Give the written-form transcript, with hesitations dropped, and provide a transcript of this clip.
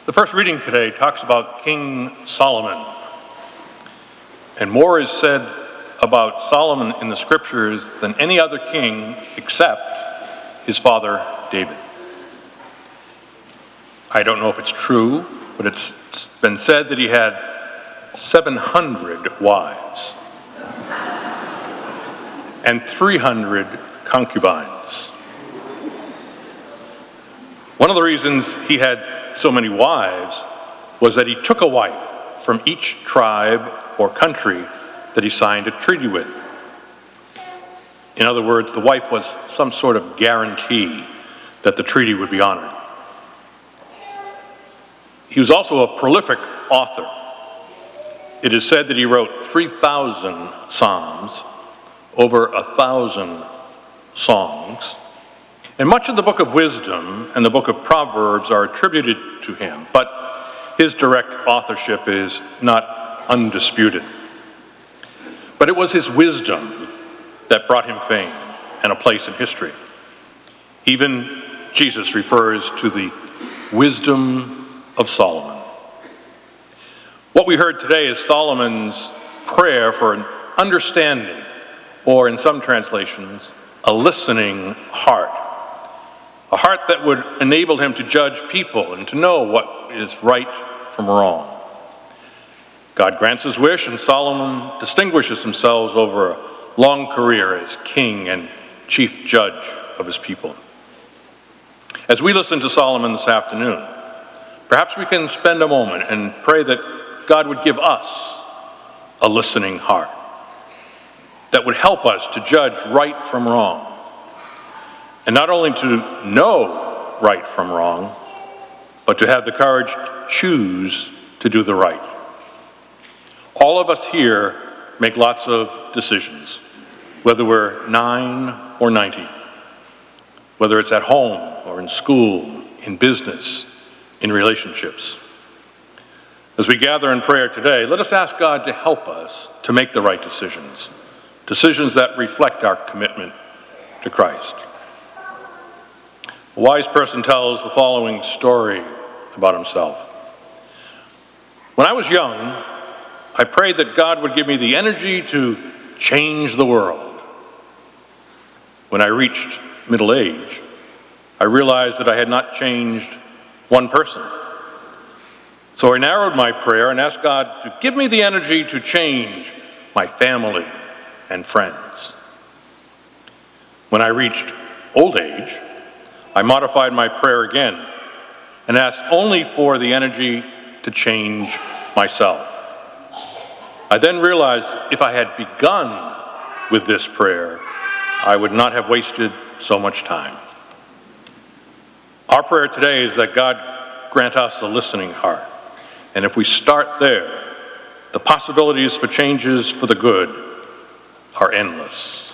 The first reading today talks about King Solomon. And more is said about Solomon in the scriptures than any other king except his father David. I don't know if it's true, but it's been said that he had 700 wives and 300 concubines. One of the reasons he had so many wives was that he took a wife from each tribe or country that he signed a treaty with. In other words, the wife was some sort of guarantee that the treaty would be honored. He was also a prolific author. It is said that he wrote 3,000 psalms, over 1,000 songs, and much of the book of wisdom and the book of Proverbs are attributed to him, but his direct authorship is not undisputed. But it was his wisdom that brought him fame and a place in history. Even Jesus refers to the wisdom of Solomon. What we heard today is Solomon's prayer for an understanding, or in some translations, a listening heart. A heart that would enable him to judge people and to know what is right from wrong. God grants his wish, and Solomon distinguishes himself over a long career as king and chief judge of his people. As we listen to Solomon this afternoon, perhaps we can spend a moment and pray that God would give us a listening heart that would help us to judge right from wrong. And not only to know right from wrong, but to have the courage to choose to do the right. All of us here make lots of decisions, whether we're 9 or 90, whether it's at home or in school, in business, in relationships. As we gather in prayer today, let us ask God to help us to make the right decisions, decisions that reflect our commitment to Christ. A wise person tells the following story about himself. When I was young, I prayed that God would give me the energy to change the world. When I reached middle age, I realized that I had not changed one person. So I narrowed my prayer and asked God to give me the energy to change my family and friends. When I reached old age, I modified my prayer again and asked only for the energy to change myself. I then realized if I had begun with this prayer, I would not have wasted so much time. Our prayer today is that God grant us a listening heart. And if we start there, the possibilities for changes for the good are endless.